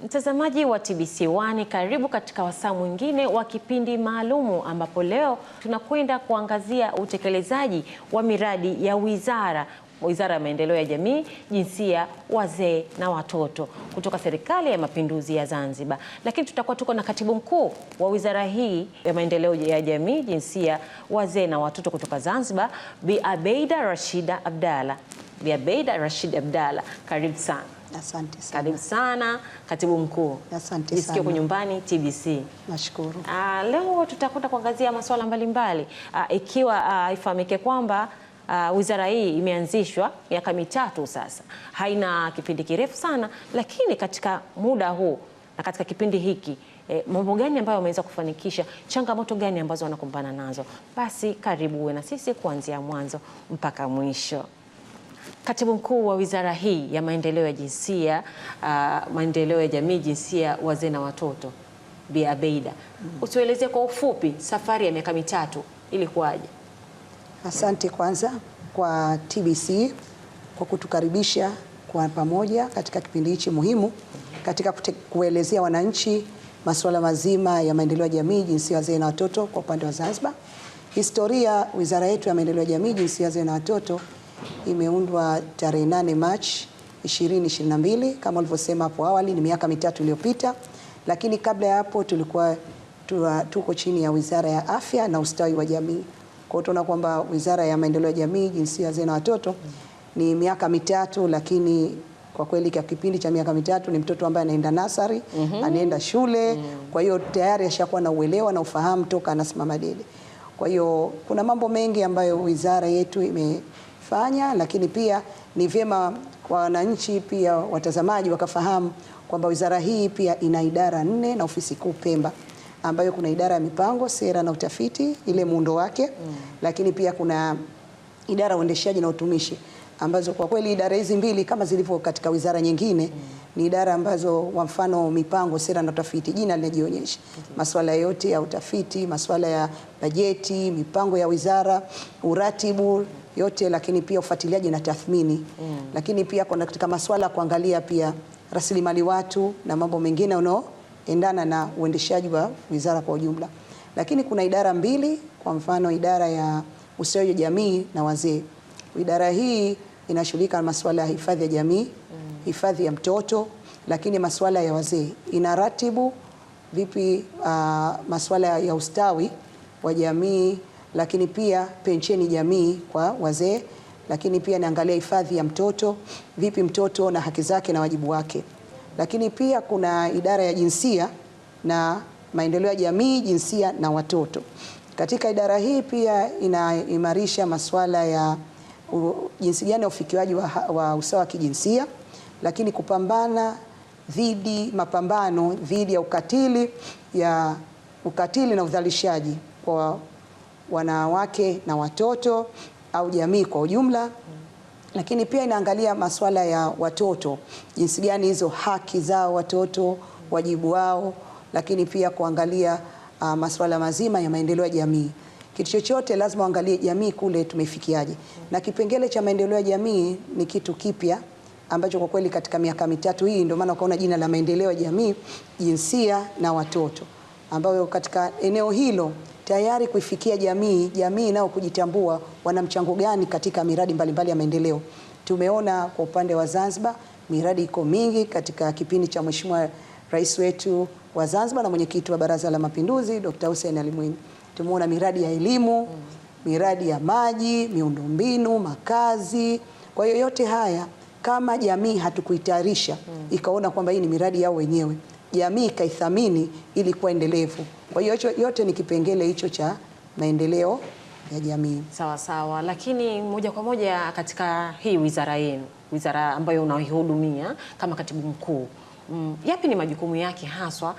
Mtazamaji wa TBC1, karibu katika wasaa mwingine wa kipindi maalumu ambapo leo tunakwenda kuangazia utekelezaji wa miradi ya Wizara ya Maendeleo ya Jamii, Jinsia, Wazee na Watoto kutoka Serikali ya Mapinduzi ya Zanzibar. Lakini tutakuwa tuko na Katibu Mkuu wa Wizara hii ya Maendeleo ya Jamii, Jinsia, Wazee na Watoto kutoka Zanzibar, Bi Abeida Rashid Abdalla. Bi Abeida Rashid Abdalla, karibu sana. Asante sana. Karibu sana Katibu Mkuu. Asante sana. Jisikie kwa nyumbani TBC. Nashukuru. Leo tutakwenda kuangazia masuala mbalimbali ikiwa ifahamike kwamba wizara hii imeanzishwa miaka mitatu sasa. Haina kipindi kirefu sana, lakini katika muda huu na katika kipindi hiki mambo gani ambayo wameweza kufanikisha, changamoto gani ambazo wanakumbana nazo? Basi karibu uwe na sisi kuanzia mwanzo mpaka mwisho. Katibu Mkuu wa wizara hii ya Maendeleo ya Jinsia, Maendeleo ya Jamii, Jinsia, Wazee na Watoto, Bi Abeida, utueleze kwa ufupi safari ya miaka mitatu ilikuwaje? Asante kwanza kwa TBC kwa kutukaribisha kwa pamoja katika kipindi hichi muhimu katika kuelezea wananchi masuala mazima ya maendeleo ya jamii, jinsia, wazee na watoto kwa upande wa Zanzibar. Historia, wizara yetu ya maendeleo ya jamii, jinsia, wazee na watoto imeundwa tarehe 8 Machi 2022 kama ulivyosema hapo awali, ni miaka mitatu iliyopita. Lakini kabla ya hapo tulikuwa tuko chini ya Wizara ya Afya na Ustawi wa Jamii. Kwa hiyo tunaona kwamba Wizara ya Maendeleo ya Jamii, Jinsia, Wazee na Watoto ni miaka mitatu, lakini kwa kweli kwa kipindi cha miaka mitatu ni mtoto ambaye anaenda nasari, anaenda shule, kwa hiyo tayari ashakuwa na uelewa na ufahamu toka anasimama dede. Kwa hiyo kuna mambo mengi ambayo wizara yetu imefanya, lakini pia ni vyema kwa wananchi pia watazamaji wakafahamu kwamba wizara hii pia ina idara 4 na ofisi kuu Pemba, ambayo kuna idara ya mipango, sera na utafiti, ile muundo wake, lakini pia kuna idara ya uendeshaji na utumishi, ambazo kwa kweli idara hizi mbili kama zilivyo katika wizara nyingine ni idara ambazo kwa mfano mipango, sera na utafiti, jina linajionyesha masuala yote ya utafiti, masuala ya bajeti, mipango ya wizara, uratibu yote, lakini pia ufuatiliaji na tathmini. Lakini pia kuna katika masuala kuangalia pia rasilimali watu na mambo mengine unaoendana na uendeshaji wa wizara kwa ujumla. Lakini kuna idara mbili, kwa mfano idara ya ustawi wa jamii na wazee. Idara hii inashughulika na masuala ya hifadhi ya jamii, hifadhi ya mtoto, lakini masuala ya wazee inaratibu vipi masuala ya ustawi wa jamii, lakini pia pensheni jamii kwa wazee, lakini pia naangalia hifadhi ya mtoto, vipi mtoto na haki zake na wajibu wake. Lakini pia kuna idara ya jinsia na maendeleo ya jamii, jinsia na watoto. Katika idara hii pia inaimarisha masuala ya jinsi gani ya ufikiwaji wa usawa wa kijinsia, lakini mapambano dhidi ya ukatili na udhalilishaji kwa wanawake na watoto au jamii kwa ujumla. Lakini pia inaangalia masuala ya watoto, jinsi gani hizo haki zao watoto, wajibu wao, lakini pia kuangalia masuala mazima ya maendeleo ya jamii. Kitu chochote lazima uangalie jamii kule tumefikiaje. Na kipengele cha maendeleo ya jamii ni kitu kipya ambacho kwa kweli katika miaka mitatu hii ndio maana ukaona jina la maendeleo ya jamii, jinsia na watoto, ambayo katika eneo hilo tayari kuifikia jamii nao kujitambua wana mchango gani katika miradi mbalimbali ya maendeleo. Tumeona kwa upande wa Zanzibar miradi iko mingi katika kipindi cha Mheshimiwa Rais wetu wa Zanzibar na mwenyekiti wa Baraza la Mapinduzi Dr. Hussein Ali Mwinyi. Tumeona miradi ya elimu, miradi ya maji, miundombinu, makazi. Kwa hiyo yote haya kama jamii hatukuitayarisha ikaona kwamba hii ni miradi yao wenyewe, jamii ikaithamini ili kuwa endelevu. Kwa hiyo yote ni kipengele hicho cha maendeleo ya jamii. Sawa sawa, lakini moja kwa moja katika hii wizara yenu, wizara ambayo unaihudumia kama Katibu Mkuu, yapi ni majukumu yake haswa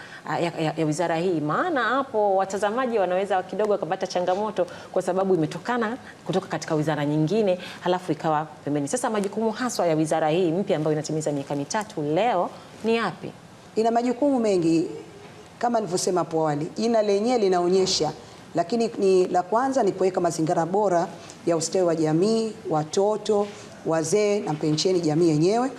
ya wizara hii? Maana hapo watazamaji wanaweza kidogo kupata changamoto kwa sababu imetokana kutoka katika wizara nyingine halafu ikawa pembeni. Sasa majukumu haswa ya wizara hii mpya ambayo inatimiza miaka mitatu leo ni yapi? Ina majukumu mengi kama nilivyosema hapo awali. Jina lenyewe linaonyesha, lakini ni la kwanza ni kuweka mazingira bora ya ustawi wa jamii, watoto, wazee na pensheni jamii yenyewe,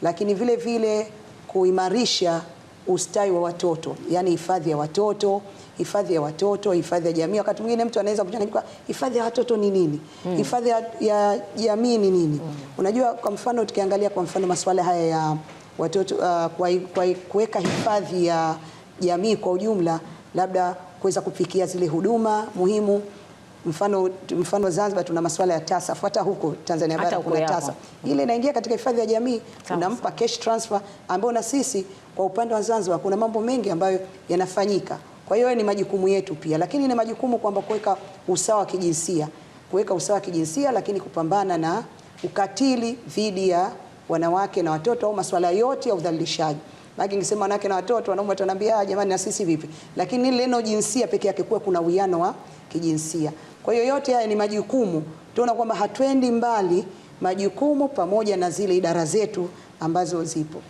lakini vile vile kuimarisha ustawi wa watoto, yani hifadhi ya watoto, hifadhi ya watoto, hifadhi ya jamii. Wakati mwingine mtu anaweza kuchanganyika, hifadhi ya watoto ni nini? Hifadhi ya jamii ni nini? Unajua, kwa mfano tukiangalia kwa mfano masuala haya ya watoto, kwa kuweka hifadhi ya jamii kwa ujumla, labda kuweza kufikia zile huduma muhimu. Mfano Zanzibar tuna masuala ya TASAF, hata huko Tanzania bara kuna TASAF. Ile inaingia katika hifadhi ya jamii, unampa cash transfer, ambayo na sisi kwa upande wa Zanzibar kuna mambo mengi ambayo yanafanyika. Kwa hiyo ni majukumu yetu pia, lakini ni majukumu kwamba kuweka usawa wa kijinsia, lakini kupambana na ukatili dhidi ya wanawake na watoto, au masuala yote ya udhalilishaji. Baki ningesema wanawake na watoto, wanaume wataniambia jamani na sisi vipi? Lakini ile neno jinsia pekee yake, kuwa kuna uwiano wa kijinsia. Kwa hiyo yote haya ni majukumu. Tunaona kwamba hatuendi mbali, majukumu pamoja na zile idara zetu ambazo zipo.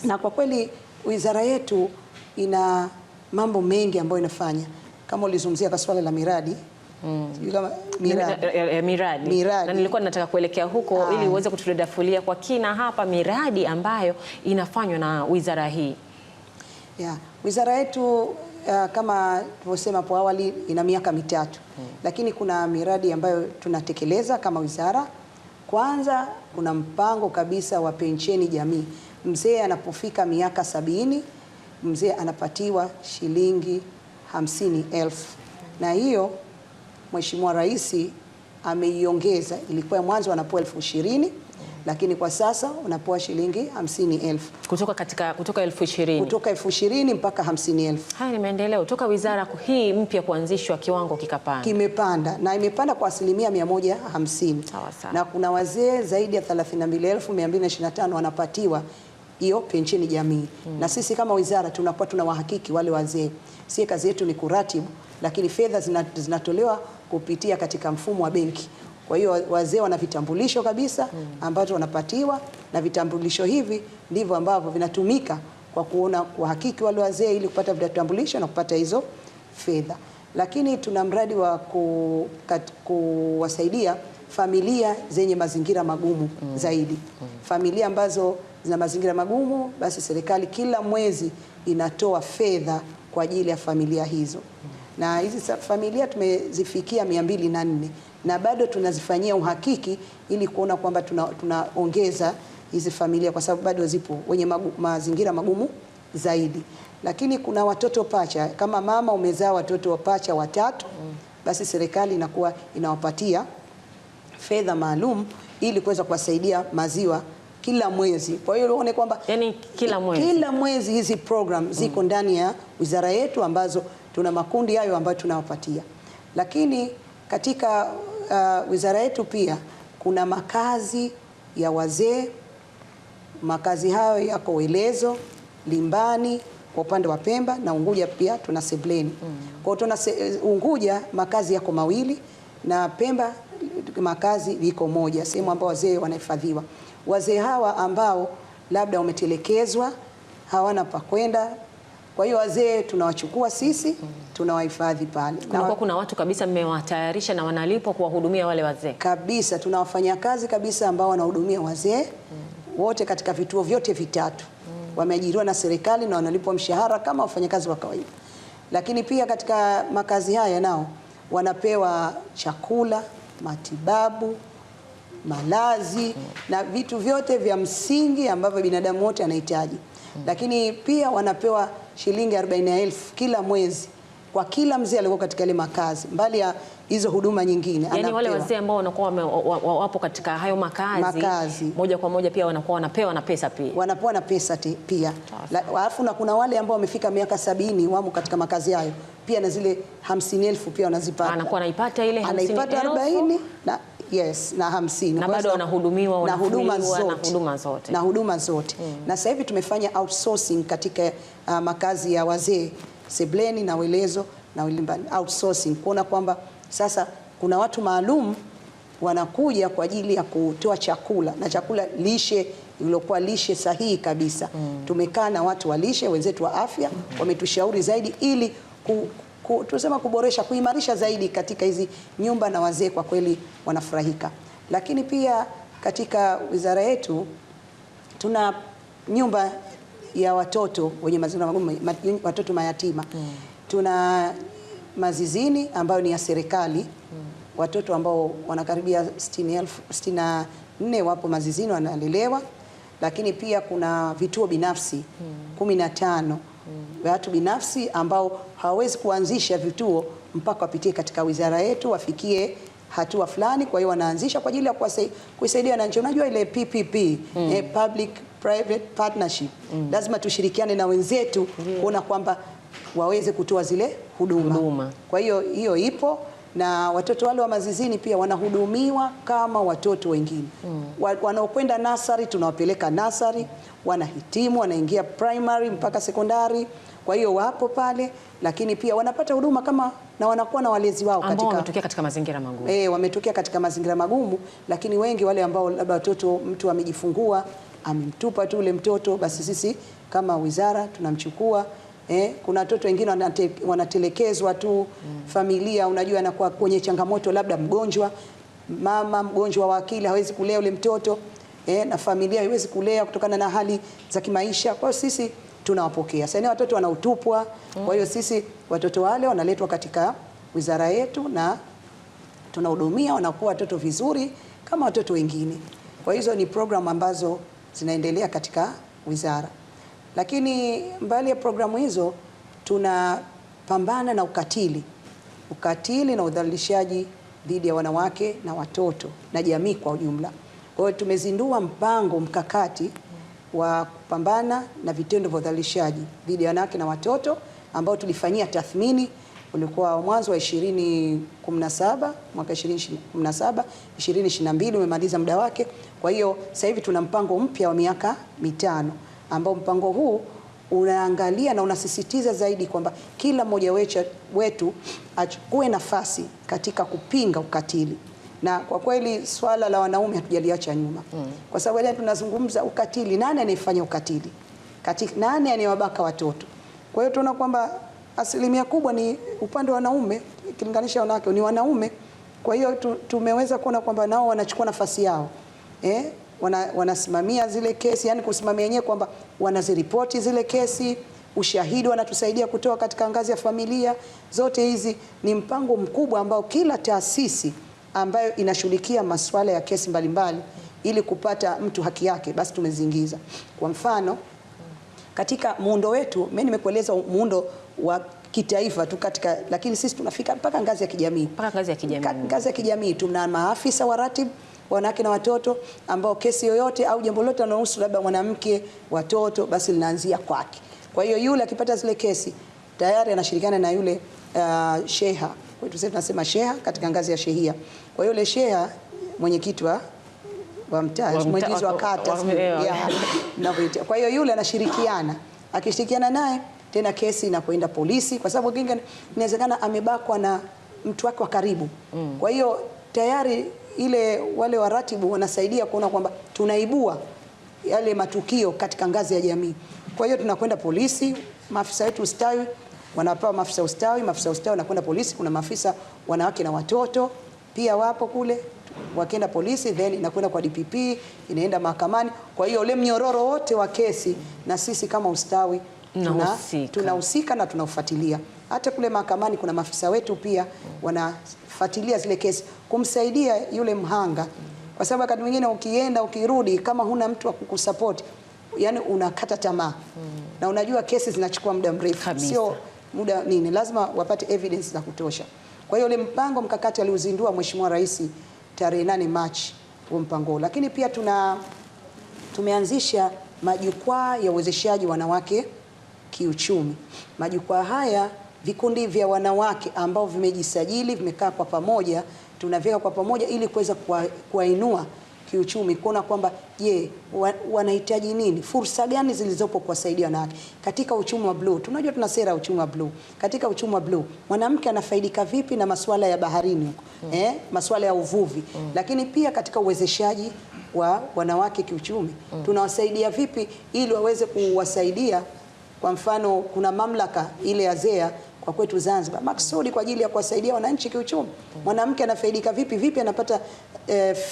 Na kwa kweli wizara yetu ina mambo mengi ambayo inafanya. Kama ulizungumzia kwa swala la miradi, miradi. Na nilikuwa nataka kuelekea huko ili uweze kutudafulia kwa kina hapa miradi ambayo inafanywa na wizara hii. Wizara yetu kama tulivyosema hapo awali ina miaka mitatu. Lakini kuna miradi ambayo tunatekeleza kama wizara. Kwanza kuna mpango kabisa wa pensheni jamii. Mzee anapofika miaka 70, mzee anapatiwa shilingi 50,000. Na hiyo Mheshimiwa Rais ameiongeza. Ilikuwa mwanzo anapewa 20,000, lakini kwa sasa unapewa shilingi 50,000. Kutoka 20,000. Kutoka 20,000 mpaka 50,000. Haya ni maendeleo toka wizara hii mpya kuanzishwa, kiwango kimepanda na imepanda kwa 150%. Na kuna wazee zaidi ya 32,225 wanapatiwa hiyo pensheni jamii. Na sisi kama wizara tunakuwa tunawahakiki wale wazee. Sisi kazi yetu ni kuratibu, lakini fedha zinatolewa kupitia katika mfumo wa benki. Kwa hiyo wazee wana vitambulisho kabisa ambazo wanapatiwa, na vitambulisho hivi ndivyo ambavyo vinatumika kwa kuhakiki wale wazee ili kupata vitambulisho na kupata hizo fedha. Lakini tuna mradi wa kuwasaidia familia zenye mazingira magumu zaidi. Familia ambazo zina mazingira magumu, basi serikali kila mwezi inatoa fedha kwa ajili ya familia hizo. Na hizi familia tumezifikia 204 na bado tunazifanyia uhakiki ili kuona kwamba tunaongeza hizi familia, kwa sababu bado zipo wenye mazingira magumu zaidi. Lakini kuna watoto pacha. Kama mama umezaa watoto pacha 3, basi serikali inakuwa inawapatia fedha maalum ili kuweza kuwasaidia maziwa kila mwezi. Kwa hiyo uone kwamba kila mwezi hizi program ziko ndani ya wizara yetu, ambazo tuna makundi hayo ambayo tunawapatia. Lakini katika wizara yetu pia kuna makazi ya wazee. Makazi hayo yako Welezo, Limbani kwa upande wa Pemba, na Unguja pia tuna Sebleni. Kwa hiyo Unguja makazi yako mawili, na Pemba makazi viko moja, sehemu ambao wazee wanahifadhiwa. Wazee hawa ambao labda wametelekezwa, hawana pa kwenda, kwa hiyo wazee tunawachukua sisi, tunawahifadhi pale. Kuna watu kabisa mmewatayarisha na wanalipwa kuwahudumia wale wazee? Kabisa, tuna wafanyakazi kabisa ambao wanahudumia wazee wote katika vituo vyote vitatu. Wameajiriwa na serikali na wanalipwa mshahara kama wafanyakazi wa kawaida. Lakini pia katika makazi haya nao wanapewa chakula, matibabu, malazi na vitu vyote vya msingi ambavyo binadamu wote anahitaji. Lakini pia wanapewa shilingi 40,000 kila mwezi kwa kila mzee aliyeko katika ile makazi, mbali ya hizo huduma nyingine. Yani wale wazee ambao wanakuwa wapo katika hayo makazi moja kwa moja pia wanakuwa wanapewa na pesa pia. Wanapewa na pesa pia. Alafu na kuna wale ambao wamefika miaka 70 wamo katika makazi hayo, pia na zile 50,000 pia wanazipata. Anakuwa anaipata ile 50,000. Anaipata 40 na na 50. Na bado wanahudumiwa na huduma zote. Na sasa hivi tumefanya outsourcing katika makazi ya wazee Sebleni na Welezo na Limbani, outsourcing, kuona kwamba sasa kuna watu maalum wanakuja kwa ajili ya kutoa chakula, na chakula lishe iliyokuwa lishe sahihi kabisa. Tumekaa na watu wa lishe wenzetu wa afya, wametushauri zaidi ili tunasema kuboresha, kuimarisha zaidi katika hizi nyumba, na wazee kwa kweli wanafurahika. Lakini pia katika wizara yetu tuna nyumba ya watoto wenye mazingira magumu, watoto mayatima. Tuna Mazizini ambayo ni ya serikali. Watoto ambao wanakaribia 64 wapo Mazizini wanalelewa, lakini pia kuna vituo binafsi 15 watu binafsi ambao hawawezi kuanzisha vituo mpaka wapitie katika wizara yetu wafikie hatua fulani. Kwa hiyo wanaanzisha kwa ajili ya kuisaidia wananchi. Unajua ile PPP, public private partnership, lazima tushirikiane na wenzetu kuona kwamba waweze kutoa zile huduma. Kwa hiyo hiyo ipo, na watoto wale wa Mazizini pia wanahudumiwa kama watoto wengine. Wanaokwenda nasari tunawapeleka nasari, wanahitimu wanaingia primary mpaka sekondari. Kwa hiyo wapo pale, lakini pia wanapata huduma kama na wanakuwa na walezi wao ambao wametokea katika mazingira magumu. Wametokea katika mazingira magumu, lakini wengi wale ambao labda watoto mtu amejifungua amemtupa tu ule mtoto, basi sisi kama wizara tunamchukua. Kuna watoto wengine wanatelekezwa tu. Familia unajua anakuwa kwenye changamoto, labda mgonjwa, mama mgonjwa wa akili hawezi kulea ule mtoto, na familia haiwezi kulea kutokana na hali za kimaisha. Kwa hiyo sisi tunawapokea. Sasa watoto wanautupwa. Kwa hiyo sisi watoto wale wanaletwa katika wizara yetu na tunahudumia, wanakuwa watoto vizuri kama watoto wengine. Kwa hizo ni program ambazo zinaendelea katika wizara. Lakini mbali ya programu hizo tunapambana na ukatili na udhalilishaji dhidi ya wanawake na watoto na jamii kwa ujumla. Kwa hiyo tumezindua mpango mkakati wa kupambana na vitendo vya udhalilishaji dhidi ya wanawake na watoto ambao tulifanyia tathmini. Ulikuwa mwanzo wa 2017, mwaka 2017, 2022 umemaliza muda wake. Kwa hiyo sasa hivi tuna mpango mpya wa miaka 5 ambao mpango huu unaangalia na unasisitiza zaidi kwamba kila mmoja wetu achukue nafasi katika kupinga ukatili. Na kwa kweli swala la wanaume hatujaliacha nyuma. Kwa sababu leo tunazungumza ukatili, nani anayefanya ukatili? Nani anayewabaka watoto? Kwa hiyo tunaona kwamba asilimia kubwa ni upande wa wanaume, ikilinganisha wanawake ni wanaume. Kwa hiyo tumeweza kuona kwamba nao wanachukua nafasi yao. Wanasimamia zile kesi, yani kusimamia wenyewe kwamba wanaziripoti zile kesi, ushahidi wanatusaidia kutoa katika ngazi ya familia. Zote hizi ni mpango mkubwa ambao kila taasisi ambayo inashughulikia masuala ya kesi mbalimbali ili kupata mtu haki yake, basi tumezingiza. Kwa mfano, katika muundo wetu, mimi nimekueleza muundo wa kitaifa tu katika, lakini sisi tunafika mpaka ngazi ya kijamii. Mpaka ngazi ya kijamii. Ngazi ya kijamii tuna maafisa waratibu wanawake na watoto ambao kesi yoyote au jambo lolote linalohusu labda mwanamke, watoto, basi linaanzia kwake. Kwa hiyo yule akipata zile kesi tayari anashirikiana na yule sheha. Kwa hiyo tunasema sheha katika ngazi ya shehia. Kwa hiyo yule sheha mwenyekiti wa mtaa, mwenyekiti wa kata. Kwa hiyo yule anashirikiana. Akishirikiana naye tena kesi inapoenda polisi, kwa sababu kinga inawezekana amebakwa na mtu wake wa karibu. Kwa hiyo tayari wale waratibu wanasaidia kuona kwamba tunaibua yale matukio katika ngazi ya jamii. Kwa hiyo tunakwenda polisi, maafisa wetu ustawi wanapewa maafisa ustawi wanakwenda polisi. Kuna maafisa wanawake na watoto pia wapo kule, wakienda polisi then inakwenda kwa DPP, inaenda mahakamani. Kwa hiyo ule mnyororo wote wa kesi na sisi kama ustawi tunahusika na tunaufuatilia. Hata kule mahakamani kuna maafisa wetu pia wanafuatilia zile kesi kumsaidia yule mhanga, kwa sababu wakati mwingine ukienda ukirudi kama huna mtu wa kukusupport, yani unakata tamaa. Na unajua kesi zinachukua muda mrefu, sio muda nini, lazima wapate evidence za kutosha. Kwa hiyo ule mpango mkakati aliuzindua Mheshimiwa Rais tarehe 8 Machi wa mpango. Lakini pia tumeanzisha majukwaa ya uwezeshaji wanawake kiuchumi. Majukwaa haya vikundi vya wanawake ambao vimejisajili, vimekaa kwa pamoja, tunaviweka kwa pamoja ili kuweza kuwainua kiuchumi, kuona kwamba wanahitaji nini, fursa gani zilizopo kuwasaidia wanawake katika uchumi wa blue. Tunajua tuna sera ya uchumi wa blue. Katika uchumi wa blue mwanamke anafaidika vipi na masuala ya baharini huko, masuala ya uvuvi, lakini pia katika uwezeshaji wa wanawake kiuchumi tunawasaidia vipi ili waweze kuwasaidia. Kwa mfano kuna mamlaka ile ya ZEA kwa kwetu Zanzibar maksudi kwa ajili ya kuwasaidia wananchi kiuchumi. Mwanamke anafaidika vipi anapata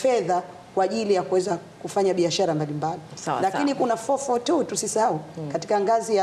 fedha kwa ajili ya kuweza kufanya biashara mbalimbali. Lakini kuna 442 tusisahau katika ngazi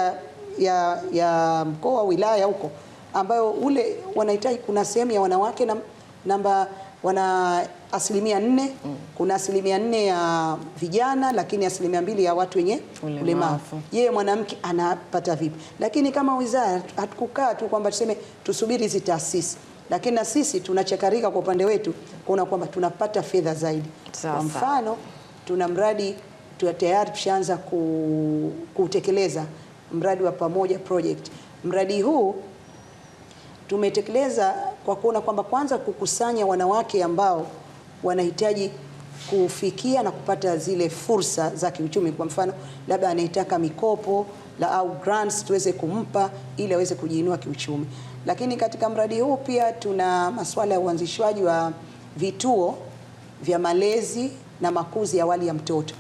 ya mkoa, wilaya huko, ambayo ule wanahitaji, kuna sehemu ya wanawake na wana 4%, kuna 4% ya vijana, lakini 2% ya watu wenye ulemavu. Yeye mwanamke anapata vipi? Lakini kama wizara hatukukaa tu kwamba tuseme tusubiri hizi taasisi, lakini na sisi tunachakarika kwa upande wetu kuona kwamba tunapata fedha zaidi. Kwa mfano, tuna mradi tayari tushaanza kutekeleza, mradi wa Pamoja Project. Mradi huu tumetekeleza kwa kuona kwamba kwanza kukusanya wanawake ambao wanahitaji kufikia na kupata zile fursa za kiuchumi. Kwa mfano, labda anahitaka mikopo au grants tuweze kumpa ili aweze kujiinua kiuchumi. Lakini katika mradi huu pia tuna masuala ya uanzishwaji wa vituo vya malezi na makuzi ya awali ya mtoto.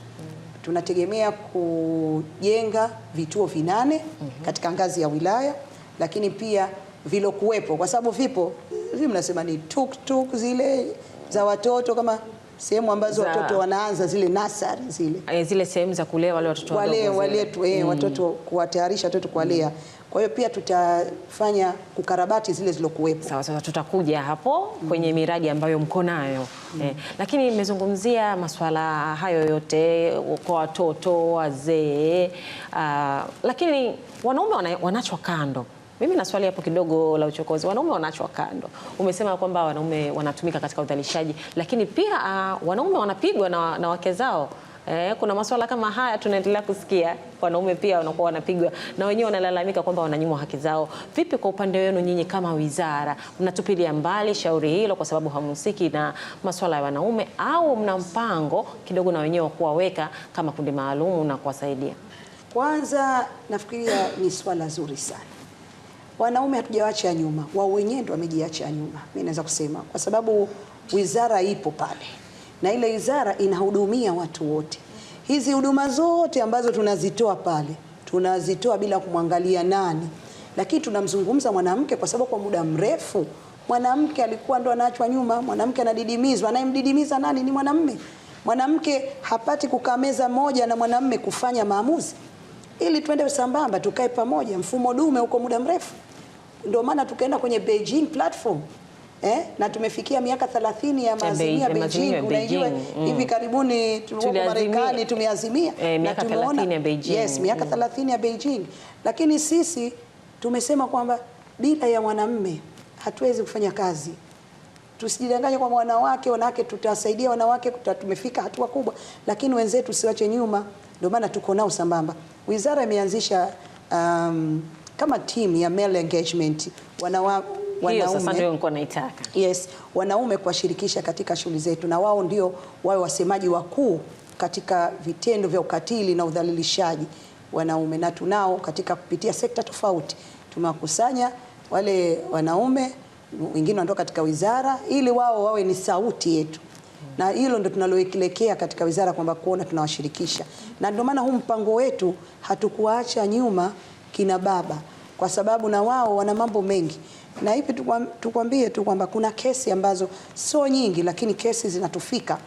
Tunategemea kujenga vituo 8 katika ngazi ya wilaya, lakini pia vilokuwepo, kwa sababu vipo mnasema ni tuk zile za watoto, kama sehemu ambazo watoto wanaanza zile nasari zile sehemu za kulea wale watoto wadogo, watoto, kuwatayarisha watoto kuwalea. Kwa hiyo pia tutafanya kukarabati zile zilokuwepo. Sawa, tutakuja hapo kwenye miradi ambayo mko nayo. Lakini nimezungumzia masuala hayo yote kwa watoto, wazee, lakini wanaume wanachwa kando. Mimi na swali hapo kidogo la uchokozi. Wanaume wanachwa kando. Umesema kwamba wanaume wanatumika katika udhalilishaji, lakini pia wanaume wanapigwa na wake zao. Kuna masuala kama haya tunaendelea kusikia. Wanaume pia wanakuwa wanapigwa na wenyewe wanalalamika kwamba wananyimwa haki zao. Vipi kwa upande wenu nyinyi kama wizara, mnatupilia mbali shauri hilo kwa sababu hamhusiki na masuala ya wanaume, au mna mpango kidogo na wenyewe kuwaweka kama kundi maalum na kuwasaidia? Kwanza nafikiria ni swala zuri sana. Wanaume hatujawaacha nyuma, wao wenyewe ndio wamejiacha nyuma. Mimi naweza kusema kwa sababu wizara ipo pale, na ile wizara inahudumia watu wote. Hizi huduma zote ambazo tunazitoa pale, tunazitoa bila kumwangalia nani. Lakini tunamzungumza mwanamke kwa sababu kwa muda mrefu mwanamke alikuwa ndo anaachwa nyuma, mwanamke anadidimizwa. Anayemdidimiza nani? Ni mwanamume. Mwanamke hapati kukaa meza moja na mwanamume kufanya maamuzi. Ili tuende sambamba, tukae pamoja. Mfumo dume uko muda mrefu. Ndio maana tukaenda kwenye Beijing platform. Na tumefikia miaka 30 ya maazimio ya Beijing. Unajua hivi karibuni tulikuwa Marekani tumeazimia na tumeona miaka 30 ya Beijing. Lakini sisi tumesema kwamba bila ya mwanamume hatuwezi kufanya kazi. Tusijidanganye kwa wanawake tutasaidia wanawake, tumefika hatua kubwa, lakini wenzetu siwache nyuma. Ndio maana tuko nao sambamba. Wizara imeanzisha kama team ya male engagement, wanaume kuwashirikisha katika shughuli zetu, na wao ndio wawe wasemaji wakuu katika vitendo vya ukatili na udhalilishaji wanaume. Na tunao katika kupitia sekta tofauti, tumewakusanya wale wanaume, wengine wanatoka katika wizara, ili wao wawe ni sauti yetu. Na hilo ndio tunaloelekea katika wizara, kwamba kuona tunawashirikisha. Na ndio maana huu mpango wetu hatukuacha nyuma kina baba, kwa sababu na wao wana mambo mengi. Na hivi tukwambie tu kwamba kuna kesi ambazo sio nyingi, lakini kesi zinatufika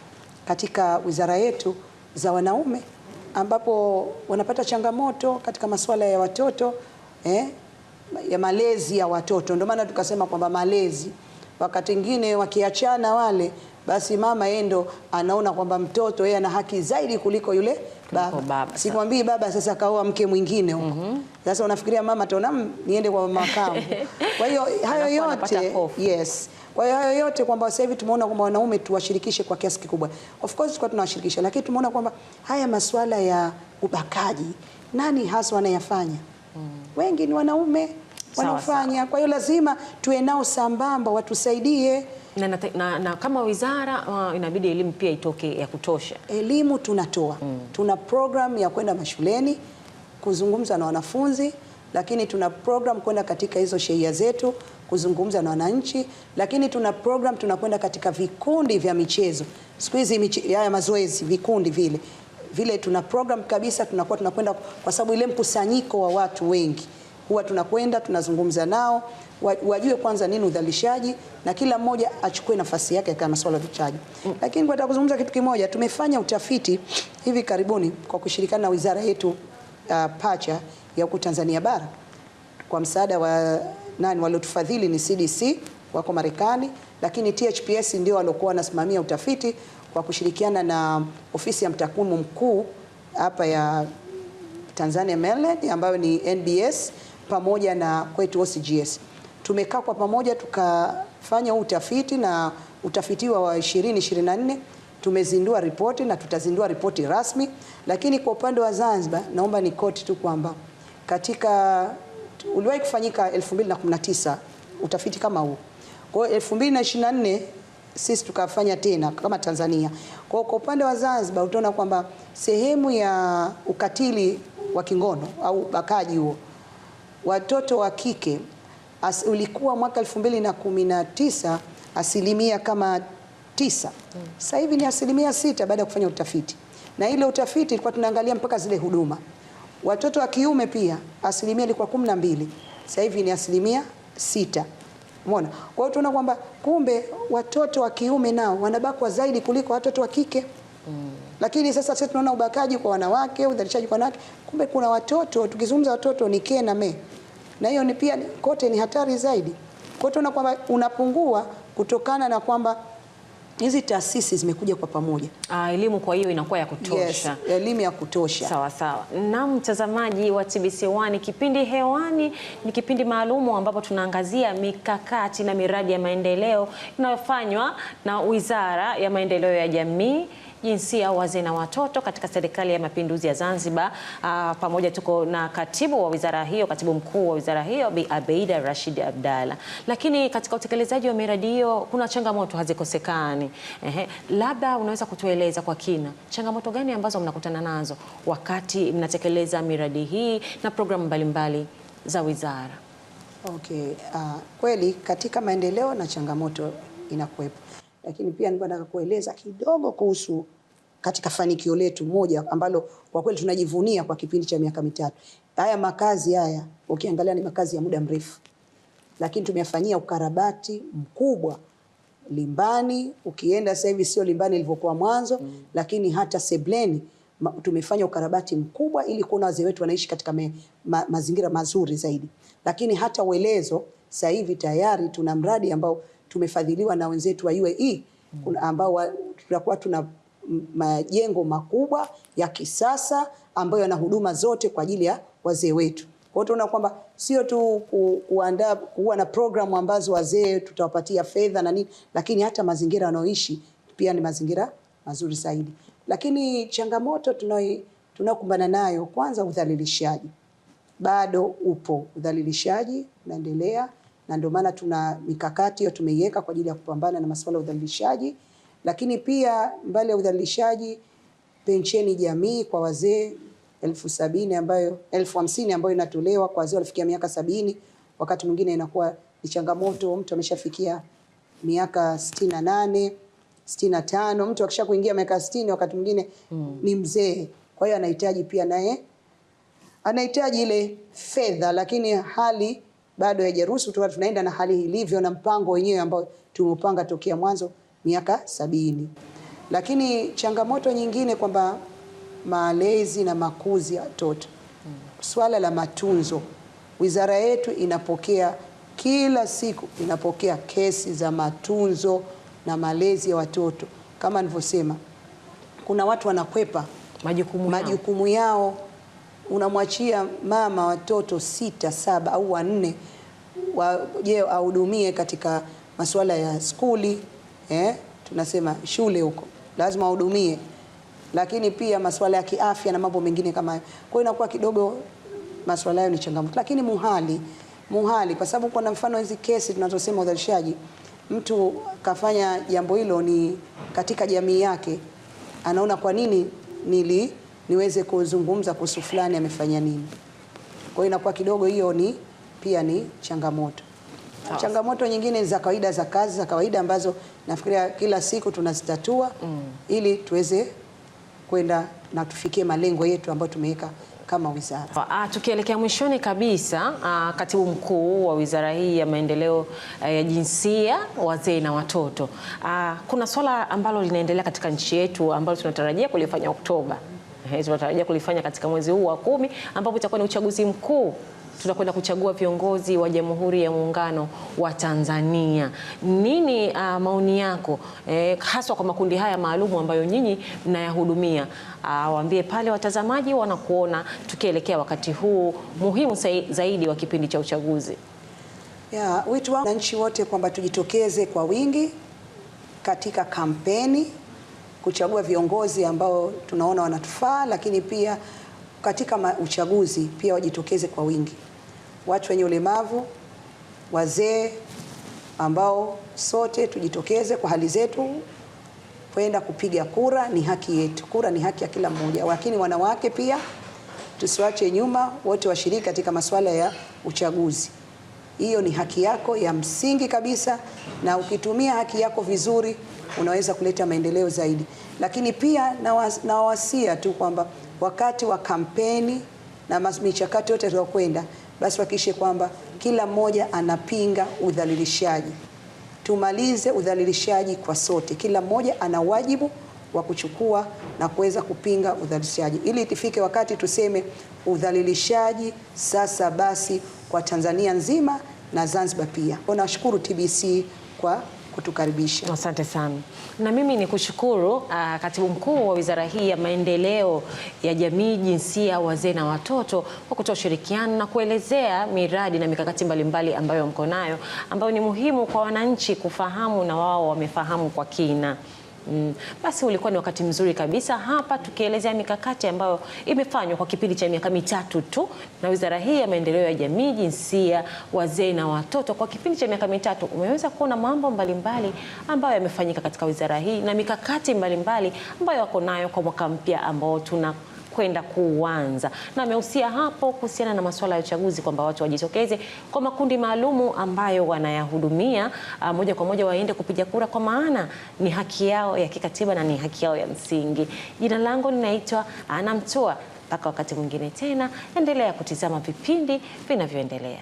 katika wizara yetu za wanaume ambapo wanapata changamoto katika masuala ya watoto, ya malezi ya watoto. Ndio maana tukasema kwamba malezi, wakati mwingine wakiachana wale, basi mama yeye ndo anaona kwamba mtoto yeye ana haki zaidi kuliko yule baba. Sikwambii baba sasa kaoa mke mwingine huko. Sasa unafikiria mama ataona niende kwa mama kangu. Kwa hiyo hayo yote Kwa hiyo hayo yote kwamba sasa hivi tumeona kwamba wanaume tuwashirikishe kwa kiasi kikubwa. Of course kwa tunawashirikisha, lakini tumeona kwamba haya masuala ya ubakaji nani hasa wanayafanya? Wengi ni wanaume wanafanya. Kwa hiyo lazima tuwe nao sambamba, watusaidie. Na kama wizara inabidi elimu pia itoke ya kutosha. Elimu tunatoa. Tuna program ya kwenda mashuleni kuzungumza na wanafunzi, lakini tuna program kwenda katika hizo shehia zetu kuzungumza na wananchi, lakini tuna program tunakwenda katika vikundi vya michezo. Siku hizi haya mazoezi vikundi vile tuna program kabisa, tunakwenda kwa sababu ile mkusanyiko wa watu wengi huwa tunakwenda tunazungumza nao, wajue kwanza nini udhalilishaji na kila mmoja achukue nafasi yake katika masuala ya udhalilishaji. Lakini kwa kuzungumza kitu kimoja, tumefanya utafiti hivi karibuni kwa kushirikiana na wizara yetu pacha ya huko Tanzania bara kwa msaada wa waliotufadhili ni CDC wako Marekani, lakini THPS ndio waliokuwa wanasimamia utafiti kwa kushirikiana na ofisi ya mtakwimu mkuu hapa ya Tanzania Mainland ambayo ni NBS pamoja na kwetu OCGS. Tumekaa kwa pamoja tukafanya utafiti, na utafiti wa 2024 tumezindua ripoti na tutazindua ripoti rasmi. Lakini kwa upande wa Zanzibar naomba nikoti tu kwamba katika uliwahi kufanyika 2019 utafiti kama huu. Kwa 2024 sisi tukafanya tena kama Tanzania. Kwa upande wa Zanzibar utaona kwamba sehemu ya ukatili wa kingono au ubakaji huo watoto wa kike ulikuwa mwaka 2019 asilimia kama 9. Sasa hivi ni asilimia 6 baada ya kufanya utafiti. Na ile utafiti ilikuwa tunaangalia mpaka zile huduma. Watoto wa kiume pia asilimia ilikuwa 12. Sasa hivi ni asilimia 6. Umeona? Kwa hiyo tunaona kwamba kumbe watoto wa kiume nao wanabakwa zaidi kuliko watoto wa kike. Lakini sasa sisi tunaona ubakaji kwa wanawake, udhalilishaji kwa wanawake, kumbe kuna watoto, tukizungumza watoto ni ke na me. Na hiyo ni pia kote ni hatari zaidi. Kwa hiyo tunaona kwamba unapungua kutokana na kwamba hizi taasisi zimekuja kwa pamoja. Elimu kwa hiyo inakuwa ya kutosha. Yes, elimu ya kutosha. Sawa sawa. Na mtazamaji wa TBC1, kipindi hewani ni kipindi maalumu ambapo tunaangazia mikakati na miradi ya maendeleo inayofanywa na Wizara ya Maendeleo ya Jamii, Jinsia, Wazee na Watoto katika Serikali ya Mapinduzi ya Zanzibar. Pamoja tuko na katibu wa wizara hiyo, katibu mkuu wa wizara hiyo Bi Abeida Rashid Abdalla. Lakini katika utekelezaji wa miradi hiyo kuna changamoto hazikosekani. Labda unaweza kutueleza kwa kina changamoto gani ambazo mnakutana nazo wakati mnatekeleza miradi hii na programu mbalimbali za wizara? Okay, kweli katika maendeleo na changamoto inakuwepo. Lakini pia nataka kueleza kidogo kuhusu katika fanikio letu moja ambalo kwa kweli tunajivunia kwa kipindi cha miaka mitatu. Haya makazi haya ukiangalia ni makazi ya muda mrefu. Lakini tumeyafanyia ukarabati mkubwa. Limbani ukienda sasa hivi sio Limbani ilivyokuwa mwanzo, lakini hata Sebleni tumefanya ukarabati mkubwa ili kuona wazee wetu wanaishi katika mazingira mazuri zaidi. Lakini hata Uelezo sasa hivi tayari tuna mradi ambao tumefadhiliwa na wenzetu wa UAE ambao tutakuwa tuna majengo makubwa ya kisasa ambayo yana huduma zote kwa ajili ya wazee wetu. Kwa hiyo tunaona kwamba sio tu kuwa na programu ambazo wazee tutawapatia fedha na nini, lakini hata mazingira wanaoishi pia ni mazingira mazuri zaidi. Lakini changamoto tunayokumbana nayo, kwanza udhalilishaji. Bado upo udhalilishaji unaendelea, na ndio maana tuna mikakati hiyo tumeiweka kwa ajili ya kupambana na masuala ya udhalilishaji. Lakini pia mbali ya udhalilishaji, pensheni jamii kwa wazee 50,000 ambayo inatolewa kwa wazee walifikia miaka 70. Wakati mwingine inakuwa ni changamoto, mtu ameshafikia miaka 68, 65, mtu akisha kuingia miaka 60 wakati mwingine ni mzee. Kwa hiyo anahitaji pia naye anahitaji ile fedha, lakini hali bado haijaruhusu. Tunaenda na hali ilivyo na mpango wenyewe ambao tumepanga tokea mwanzo miaka 70. Lakini changamoto nyingine kwamba malezi na makuzi ya watoto. Swala la matunzo. Wizara yetu inapokea kila siku inapokea kesi za matunzo na malezi ya watoto. Kama nilivyosema, kuna watu wanakwepa majukumu yao. Unamwachia mama watoto 6, 7 au 4 ahudumie katika masuala ya skuli, tunasema shule huko lazima ahudumie, lakini pia masuala ya kiafya na mambo mengine kama hayo. Kwa hiyo inakuwa kidogo masuala hayo ni changamoto. Lakini muhali kwa sababu kuna mfano hizi kesi tunazosema udhalilishaji, mtu kafanya jambo hilo ni katika jamii yake, anaona kwa nini niweze kuzungumza kuhusu fulani amefanya nini. Kwa hiyo inakuwa kidogo hiyo pia ni changamoto. Changamoto nyingine za kawaida za kazi za kawaida ambazo nafikiria kila siku tunazitatua ili tuweze kwenda na tufikie malengo yetu ambayo tumeweka kama wizara. Tukielekea mwishoni kabisa, katibu mkuu wa wizara hii ya maendeleo ya jinsia, wazee na watoto, kuna swala ambalo linaendelea katika nchi yetu ambalo tunatarajia kulifanya Oktoba. Tunatarajia kulifanya katika mwezi huu wa 10 ambapo itakuwa ni uchaguzi mkuu. Tunakwenda kuchagua viongozi wa Jamhuri ya Muungano wa Tanzania. Nini maoni yako haswa kwa makundi haya maalum ambayo nyinyi mnayahudumia? Waambie pale watazamaji wanakuona tukielekea wakati huu muhimu zaidi wa kipindi cha uchaguzi. Wito wa wananchi wote kwamba tujitokeze kwa wingi katika kampeni kuchagua viongozi ambao tunaona wanatufaa, lakini pia katika uchaguzi pia wajitokeze kwa wingi. Watu wenye ulemavu, wazee, ambao sote tujitokeze kwa hali zetu kwenda kupiga kura. Ni haki yetu, kura ni haki ya kila mmoja, lakini wanawake pia tusiwache nyuma, wote washiriki katika masuala ya uchaguzi. Hiyo ni haki yako ya msingi kabisa, na ukitumia haki yako vizuri unaweza kuleta maendeleo zaidi. Lakini pia nawasia tu kwamba wakati wa kampeni na michakato yote tunayokwenda, basi hakikishe kwamba kila mmoja anapinga udhalilishaji. Tumalize udhalilishaji kwa sote. Kila mmoja ana wajibu wa kuchukua na kuweza kupinga udhalilishaji, ili ifike wakati tuseme udhalilishaji sasa basi kwa Tanzania nzima na Zanzibar pia. Nashukuru TBC kwa kutukaribisha. Asante sana. Na mimi ni kushukuru katibu mkuu wa wizara hii ya maendeleo ya jamii, jinsia, wazee na watoto kwa kutoa ushirikiano na kuelezea miradi na mikakati mbalimbali ambayo mko nayo, ambayo ni muhimu kwa wananchi kufahamu na wao wamefahamu kwa kina. Basi ulikuwa ni wakati mzuri kabisa hapa tukielezea mikakati ambayo imefanywa kwa kipindi cha miaka 3 tu na wizara hii ya maendeleo ya jamii, jinsia, wazee na watoto. Kwa kipindi cha miaka 3 umeweza kuona mambo mbalimbali ambayo yamefanyika katika wizara hii na mikakati mbalimbali ambayo wako nayo kwa mwaka mpya ambao kwenda kuanza. Na amehusia hapo kuhusiana na masuala ya uchaguzi kwamba watu wajitokeze kwa makundi maalumu ambayo wanayahudumia, moja kwa moja waende kupiga kura, kwa maana ni haki yao ya kikatiba na ni haki yao ya msingi. Jina langu ninaitwa Anna Mtua. Mpaka wakati mwingine tena, endelea kutizama vipindi vinavyoendelea.